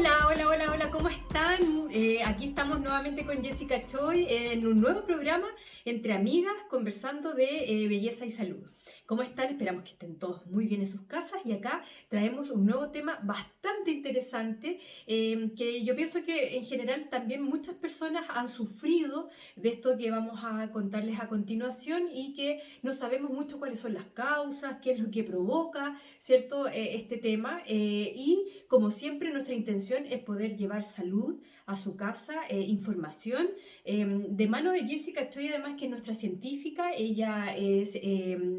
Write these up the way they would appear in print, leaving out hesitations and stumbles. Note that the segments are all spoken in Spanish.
Hola, ¿cómo están? Aquí estamos nuevamente con Jessica Choi en un nuevo programa entre amigas conversando de belleza y salud. ¿Cómo están? Esperamos que estén todos muy bien en sus casas y acá traemos un nuevo tema bastante interesante que yo pienso que en general también muchas personas han sufrido de esto que vamos a contarles a continuación y que no sabemos mucho cuáles son las causas, qué es lo que provoca, ¿cierto? Este tema y como siempre nuestra intención es poder llevar salud a su casa, información, de mano de Jessica Choi, además que es nuestra científica. Ella es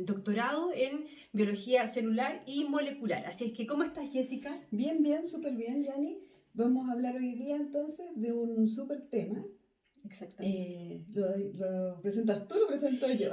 doctorado en biología celular y molecular. Así es que, ¿cómo estás, Jessica? Bien, súper bien, Yani. Vamos a hablar hoy día entonces de un súper tema. Exactamente. ¿Lo presentas tú o lo presento yo?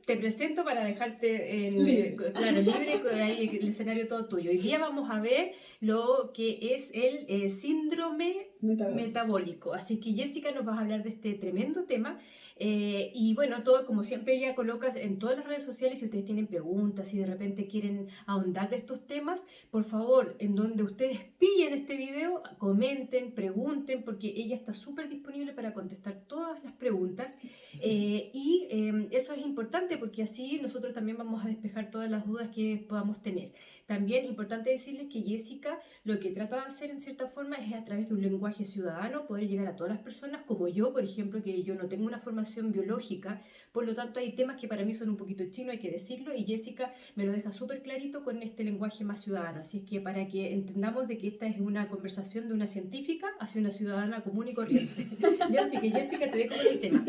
Te presento para dejarte Libre. claro, libre, ahí el escenario todo tuyo. Hoy día vamos a ver lo que es el síndrome Metabólico. metabólico. Así que Jessica nos va a hablar de este tremendo tema. Y bueno, todo como siempre ella coloca en todas las redes sociales. Si ustedes tienen preguntas, si de repente quieren ahondar de estos temas, por favor, en donde ustedes pillen este video, comenten, pregunten, porque ella está súper disponible para contestar todas las preguntas. Eso es importante porque así nosotros también vamos a despejar todas las dudas que podamos tener. También importante decirles que Jessica lo que trata de hacer en cierta forma es a través de un lenguaje ciudadano poder llegar a todas las personas, como yo, por ejemplo, que yo no tengo una formación biológica, por lo tanto hay temas que para mí son un poquito chinos, hay que decirlo, y Jessica me lo deja súper clarito con este lenguaje más ciudadano. Así es que para que entendamos de que esta es una conversación de una científica hacia una ciudadana común y corriente. ¿Ya? Así que Jessica, te dejo con el tema.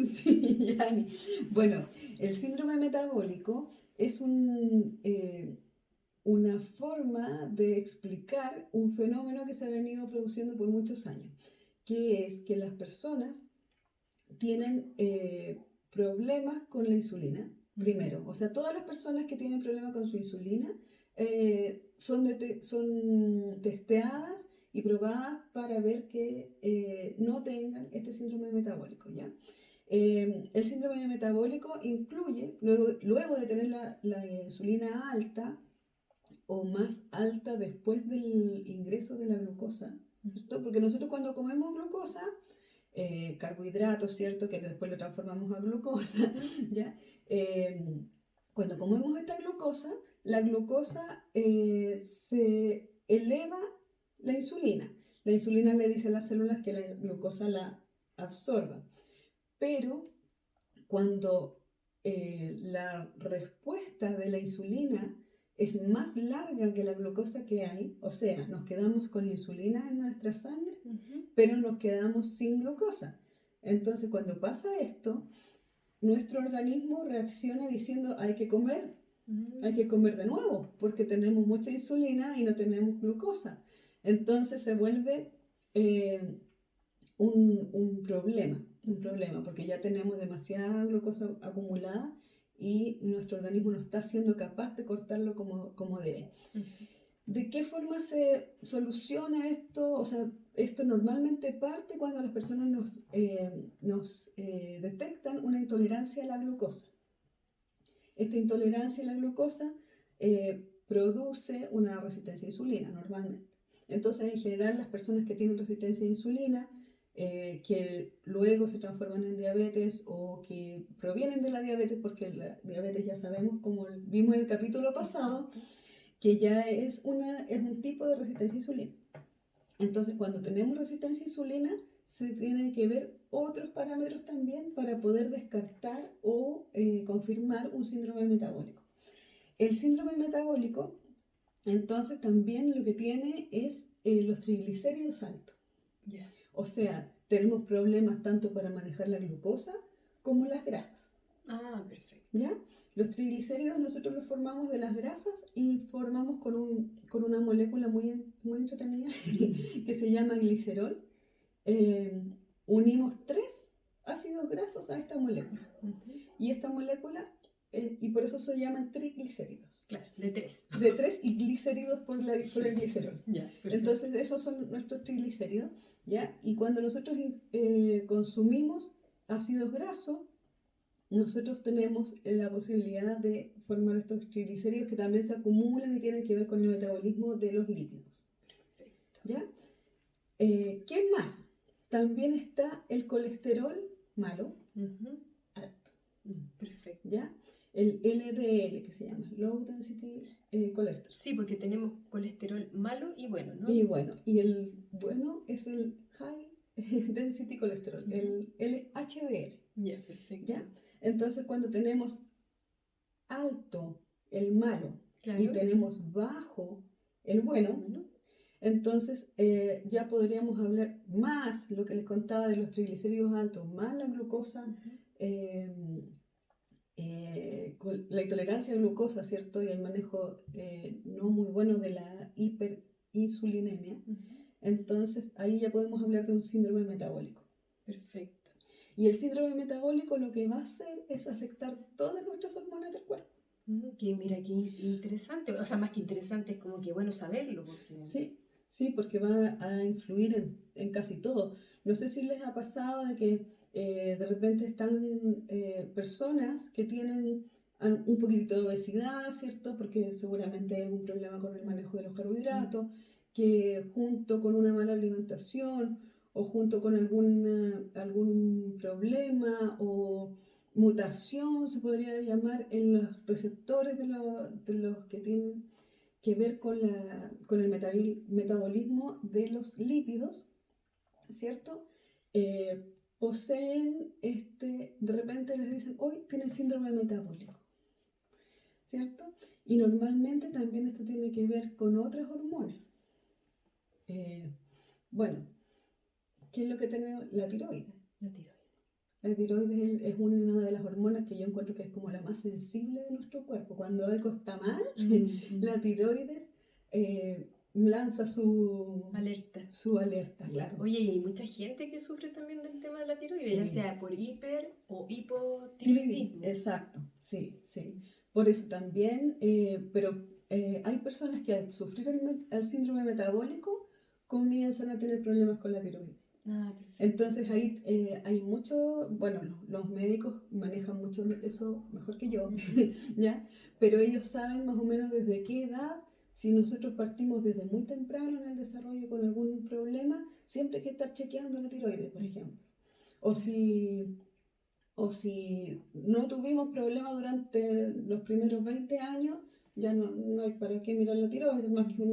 Sí, Yani. Bueno, el síndrome metabólico es una forma de explicar un fenómeno que se ha venido produciendo por muchos años, que es que las personas tienen problemas con la insulina, primero. O sea, todas las personas que tienen problemas con su insulina son testeadas y probadas para ver que no tengan este síndrome metabólico, ¿ya? El síndrome metabólico incluye, luego de tener la insulina alta o más alta después del ingreso de la glucosa, ¿cierto? Porque nosotros cuando comemos glucosa, carbohidratos, ¿cierto? Que después lo transformamos a glucosa, ¿ya? Cuando comemos esta glucosa, la glucosa se eleva la insulina. La insulina le dice a las células que la glucosa la absorba. Pero cuando la respuesta de la insulina es más larga que la glucosa que hay, o sea, nos quedamos con insulina en nuestra sangre, pero nos quedamos sin glucosa. Entonces, cuando pasa esto, nuestro organismo reacciona diciendo hay que comer de nuevo, porque tenemos mucha insulina y no tenemos glucosa. Entonces se vuelve eh, un problema, porque ya tenemos demasiada glucosa acumulada y nuestro organismo no está siendo capaz de cortarlo como debe. ¿De qué forma se soluciona esto? O sea, esto normalmente parte cuando las personas nos detectan una intolerancia a la glucosa. Esta intolerancia a la glucosa produce una resistencia a insulina normalmente. Entonces, en general, las personas que tienen resistencia a insulina, que luego se transforman en diabetes o que provienen de la diabetes, porque la diabetes ya sabemos, como vimos en el capítulo pasado, que ya es un tipo de resistencia a insulina. Entonces, cuando tenemos resistencia a insulina, se tienen que ver otros parámetros también para poder descartar o confirmar un síndrome metabólico. El síndrome metabólico, entonces, también lo que tiene es los triglicéridos altos. Yeah. O sea, tenemos problemas tanto para manejar la glucosa como las grasas. Ah, perfecto. ¿Ya? Los triglicéridos nosotros los formamos de las grasas y formamos con una molécula muy entretenida que se llama glicerol. Eh, Unimos 3 ácidos grasos a esta molécula. Y esta molécula, y por eso se llaman triglicéridos. Claro, de 3. De 3 y glicéridos por el glicerol. Ya, Entonces, esos son nuestros triglicéridos. ¿Ya? Y cuando nosotros consumimos ácidos grasos, nosotros tenemos la posibilidad de formar estos triglicéridos que también se acumulan y tienen que ver con el metabolismo de los lípidos. Perfecto. ¿Ya? ¿Qué más? También está el colesterol malo, Ujú. alto, Perfecto. ¿ya? El LDL, que se llama Low Density Cholesterol. Sí, porque tenemos colesterol malo y bueno, ¿no? Y bueno, y el bueno es el High Density Cholesterol, el LHDL, Ya, perfecto. ¿ya? Entonces, cuando tenemos alto el malo y Claro. tenemos bajo el bueno, Bueno. entonces ya podríamos hablar más lo que les contaba de los triglicéridos altos, más la glucosa, Ujú. con la intolerancia a glucosa, ¿cierto? Y el manejo no muy bueno de la hiperinsulinemia. Ujú. Entonces ahí ya podemos hablar de un síndrome metabólico. Perfecto. Y el síndrome metabólico lo que va a hacer es afectar todas nuestras hormonas del cuerpo. Que mira, qué interesante. O sea, más que interesante, es como que bueno saberlo, porque... Sí, sí, porque va a influir en casi todo. No sé si les ha pasado de que de repente están personas que tienen un poquitito de obesidad, ¿cierto? Porque seguramente hay algún problema con el manejo de los carbohidratos, que junto con una mala alimentación o junto con algún problema o mutación, se podría llamar, en los receptores de los que tienen que ver con el metabolismo de los lípidos, ¿cierto? Poseen, de repente les dicen, hoy tienes síndrome metabólico, ¿cierto? Y normalmente también esto tiene que ver con otras hormonas. Bueno, ¿qué es lo que tenemos? La tiroides. La tiroides. La tiroides es una de las hormonas que yo encuentro que es como la más sensible de nuestro cuerpo. Cuando algo está mal, la tiroides lanza Alerta. su alerta, claro. Oye, y hay mucha gente que sufre también del tema de la tiroides, ya Sí. sea por hiper o hipotiroidismo. Exacto, sí, sí. Por eso también, pero hay personas que al sufrir el síndrome metabólico comienzan a tener problemas con la tiroides. Ah, perfecto. Entonces ahí hay mucho, bueno, los médicos manejan mucho eso mejor que yo, ¿ya? Pero ellos saben más o menos desde qué edad, si nosotros partimos desde muy temprano en el desarrollo con algún problema, siempre hay que estar chequeando la tiroides, por ejemplo. O si no tuvimos problema durante los primeros 20 años, ya no hay para qué mirar la tiroides, más que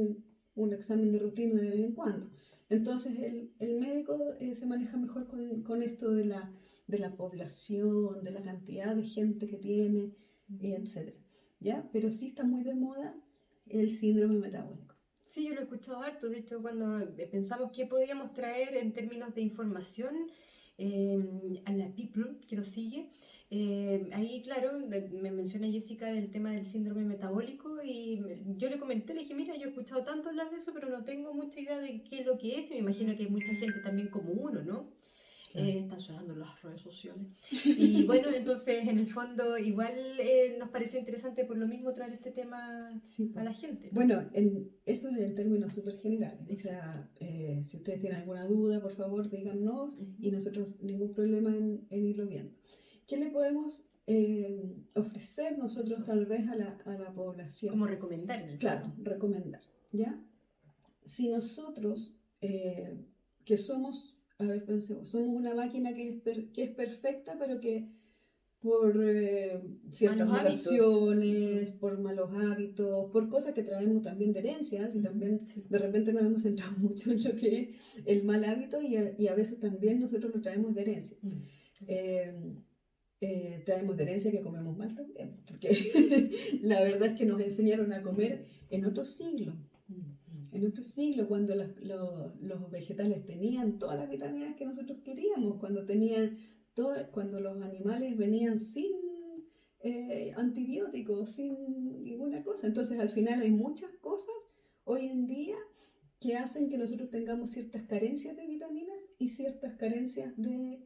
un examen de rutina de vez en cuando. Entonces el médico se maneja mejor con esto de la población, de la cantidad de gente que tiene, y etc. ¿Ya? Pero sí está muy de moda el síndrome metabólico. Sí, yo lo he escuchado harto. De hecho, cuando pensamos qué podríamos traer en términos de información a la people que nos sigue, ahí, claro, me menciona Jessica del tema del síndrome metabólico y yo le comenté, le dije, mira, yo he escuchado tanto hablar de eso, pero no tengo mucha idea de qué es lo que es y me imagino que hay mucha gente también como uno, ¿no? Claro. Están sonando las redes sociales. Y bueno, entonces en el fondo igual nos pareció interesante por lo mismo traer este tema Sí, a la gente. bueno, eso es en términos súper generales. O sea, si ustedes tienen alguna duda, por favor, díganos y nosotros ningún problema en irlo viendo. ¿Qué le podemos ofrecer nosotros Eso. tal vez a la población? Como recomendar en el Claro, recomendar, ¿ya? Si nosotros, que somos, a ver, pensemos, somos una máquina que es perfecta, pero que por ciertas Malos hábitos. mutaciones, por malos hábitos, por cosas que traemos también de herencias y también Sí. de repente nos hemos centrado mucho en lo que es el mal hábito y a veces también nosotros lo traemos de herencia. Traemos de herencia que comemos mal también, porque la verdad es que nos enseñaron a comer en otro siglo. En otro siglo, cuando los vegetales tenían todas las vitaminas que nosotros queríamos, cuando los animales venían sin antibióticos, sin ninguna cosa. Entonces, al final hay muchas cosas hoy en día que hacen que nosotros tengamos ciertas carencias de vitaminas y ciertas carencias de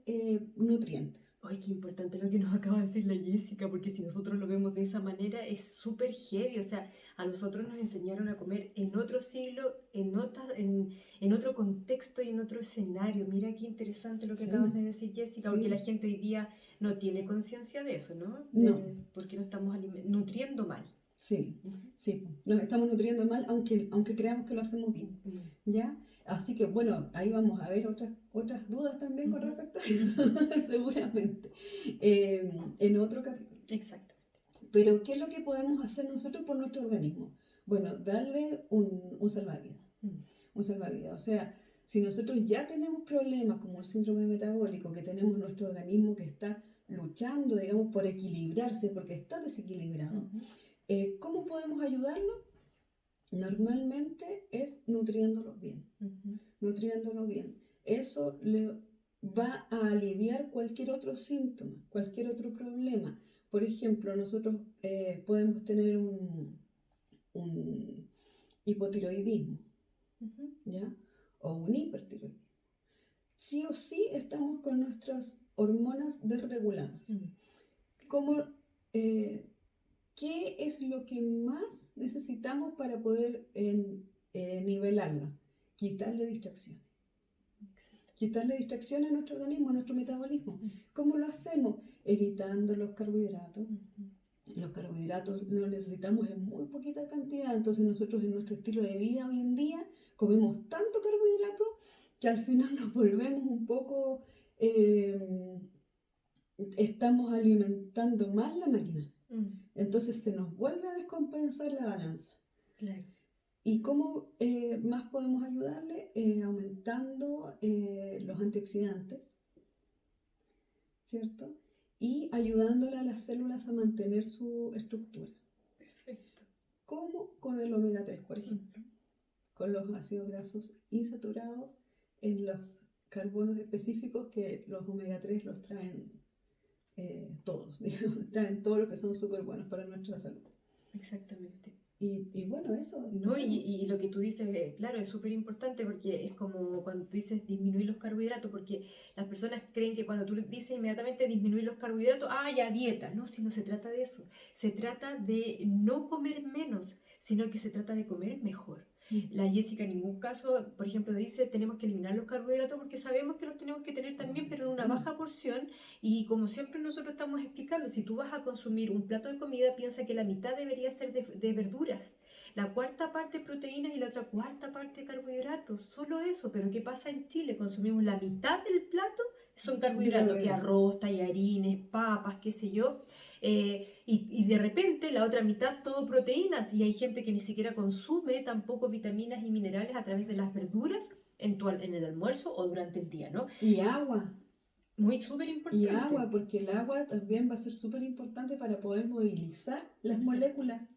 nutrientes. Ay, qué importante lo que nos acaba de decir la Jessica, porque si nosotros lo vemos de esa manera es súper heavy. O sea, a nosotros nos enseñaron a comer en otro siglo, en otro contexto y en otro escenario. Mira qué interesante lo que acabas de decir, Jessica, porque la gente hoy día no tiene conciencia de eso, ¿no? No. Porque no estamos nutriendo mal. Sí, Ujú. sí, nos estamos nutriendo mal, aunque creamos que lo hacemos bien, ¿ya? Así que bueno, ahí vamos a ver otras dudas también con Ujú. respecto a eso, seguramente, en otro capítulo. Exacto. Pero, ¿qué es lo que podemos hacer nosotros por nuestro organismo? Bueno, darle un salvavidas, Mm. un salvavidas. O sea, si nosotros ya tenemos problemas como el síndrome metabólico, que tenemos nuestro organismo que está luchando, digamos, por equilibrarse, porque está desequilibrado, Ujú. ¿cómo podemos ayudarlo? Normalmente es nutriéndolo bien, Ujú. nutriéndolo bien. Eso le va a aliviar cualquier otro síntoma, cualquier otro problema. Por ejemplo, nosotros podemos tener un hipotiroidismo, Ujú. ¿ya? O un hipertiroidismo. Sí o sí estamos con nuestras hormonas desreguladas. Mm. ¿Cómo, eh, ¿Qué es lo que más necesitamos para poder nivelarla? Quitarle distracciones. Exacto. Quitarle distracciones a nuestro organismo, a nuestro metabolismo. Mm. ¿Cómo lo hacemos? Evitando los carbohidratos. Ujú. Los carbohidratos los necesitamos en muy poquita cantidad, entonces nosotros en nuestro estilo de vida hoy en día comemos tanto carbohidrato que al final nos volvemos un poco, estamos alimentando más la máquina. Mm. Entonces se nos vuelve a descompensar la balanza. Claro. ¿Y cómo más podemos ayudarle? Aumentando los antioxidantes, ¿cierto? Y ayudándole a las células a mantener su estructura. Perfecto. Como con el omega 3, por ejemplo, Ujú. con los ácidos grasos insaturados en los carbonos específicos que los omega 3 los traen todos, digamos, traen todo lo que son súper buenos para nuestra salud. Exactamente. Y bueno, eso, No, digamos. y lo que tú dices, claro, es súper importante porque es como cuando tú dices disminuir los carbohidratos, porque las personas creen que cuando tú dices inmediatamente disminuir los carbohidratos, ya dieta. No, si no se trata de eso. Se trata de no comer menos, sino que se trata de comer mejor. La Jessica en ningún caso, por ejemplo, dice tenemos que eliminar los carbohidratos porque sabemos que los tenemos que tener también, pero en una Necesitamos. baja porción. Y como siempre nosotros estamos explicando, si tú vas a consumir un plato de comida, piensa que la mitad debería ser de verduras, la cuarta parte proteínas y la otra cuarta parte carbohidratos, solo eso. Pero ¿qué pasa en Chile? Consumimos la mitad del plato, son De carbohidratos, que carbohidratos. arroz, tallarines, papas, qué sé yo, y de repente la otra mitad todo proteínas, y hay gente que ni siquiera consume tampoco vitaminas y minerales a través de las verduras en el almuerzo o durante el día, ¿no? Y agua. Muy súper Y importante. agua, porque el agua también va a ser súper importante para poder movilizar las Exacto. moléculas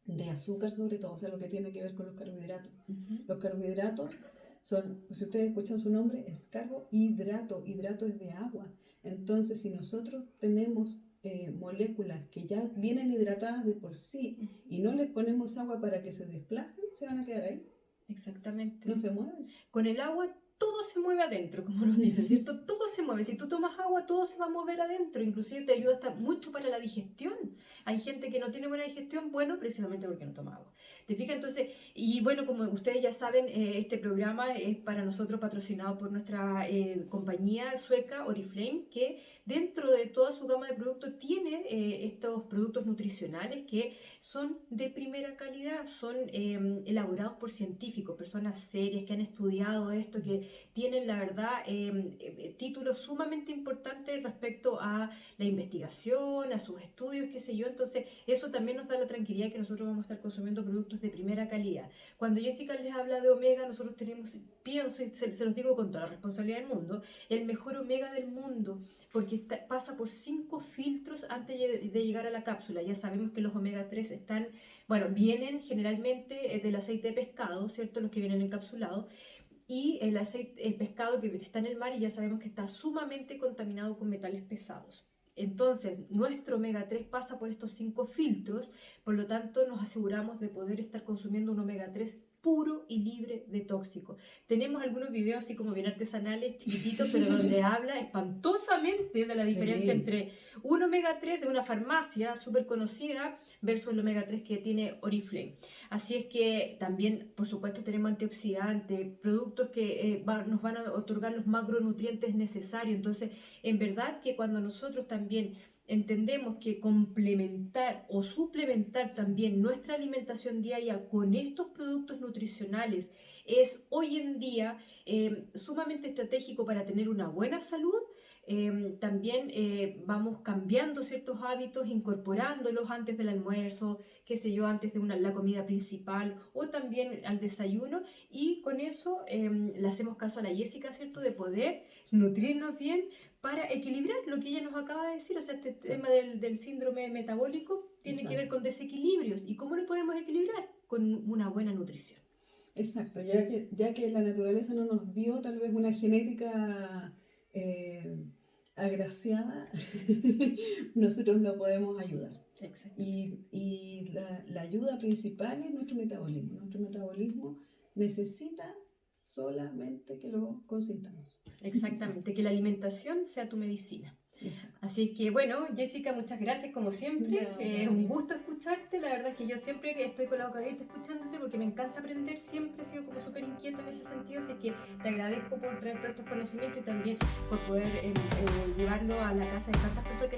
de azúcar, sobre todo, o sea, lo que tiene que ver con los carbohidratos. Ujú. Los carbohidratos son, si ustedes escuchan su nombre, es carbohidrato, hidrato es de agua. Entonces, si nosotros tenemos moléculas que ya vienen hidratadas de por sí y no les ponemos agua para que se desplacen, se van a quedar ahí, Exactamente. no se mueven. Con el agua todo se mueve adentro, como nos dicen, ¿cierto? Todo se mueve. Si tú tomas agua, todo se va a mover adentro. Inclusive te ayuda hasta mucho para la digestión. Hay gente que no tiene buena digestión, bueno, precisamente porque no toma agua. ¿Te fijas? Entonces, y bueno, como ustedes ya saben, este programa es para nosotros patrocinado por nuestra compañía sueca Oriflame, que dentro de toda su gama de productos tiene estos productos nutricionales que son de primera calidad, son elaborados por científicos, personas serias que han estudiado esto, que tienen la verdad títulos sumamente importantes respecto a la investigación, a sus estudios, qué sé yo. Entonces eso también nos da la tranquilidad que nosotros vamos a estar consumiendo productos de primera calidad. Cuando Jessica les habla de omega, nosotros tenemos, pienso y se los digo con toda la responsabilidad del mundo, el mejor omega del mundo, porque pasa por 5 filtros antes de llegar a la cápsula. Ya sabemos que los omega 3 están, bueno, vienen generalmente del aceite de pescado, ¿cierto? Los que vienen encapsulados, y el pescado que está en el mar, y ya sabemos que está sumamente contaminado con metales pesados. Entonces, nuestro omega 3 pasa por estos 5 filtros, por lo tanto nos aseguramos de poder estar consumiendo un omega 3 puro y libre de tóxicos. Tenemos algunos videos así como bien artesanales, chiquititos, pero donde habla espantosamente de la diferencia Sí, entre un omega 3 de una farmacia súper conocida versus el omega 3 que tiene Oriflame. Así es que también, por supuesto, tenemos antioxidantes, productos que nos van a otorgar los macronutrientes necesarios. Entonces, en verdad que cuando nosotros también entendemos que complementar o suplementar también nuestra alimentación diaria con estos productos nutricionales es hoy en día sumamente estratégico para tener una buena salud. También vamos cambiando ciertos hábitos, incorporándolos antes del almuerzo, qué sé yo, antes de la comida principal o también al desayuno. Y con eso le hacemos caso a la Jessica, ¿cierto? De poder nutrirnos bien para equilibrar lo que ella nos acaba de decir. O sea, este tema del síndrome metabólico tiene que ver con desequilibrios. ¿Y cómo lo podemos equilibrar? Con una buena nutrición. Exacto, ya que la naturaleza no nos dio tal vez una genética agraciada, nosotros lo podemos ayudar. Exacto. Y la ayuda principal es nuestro metabolismo. Nuestro metabolismo necesita solamente que lo consintamos. Exactamente, que la alimentación sea tu medicina. Exacto. Así que bueno, Jessica, muchas gracias como siempre. Es un gusto escucharte. La verdad es que yo siempre que estoy con la boca abierta escuchándote porque me encanta aprender. Siempre he sido como súper inquieta en ese sentido. Así que te agradezco por traer todos estos conocimientos y también por poder llevarlo a la casa de tantas personas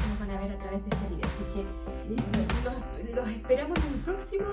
que nos van a ver a través de este video. Así que los esperamos en un próximo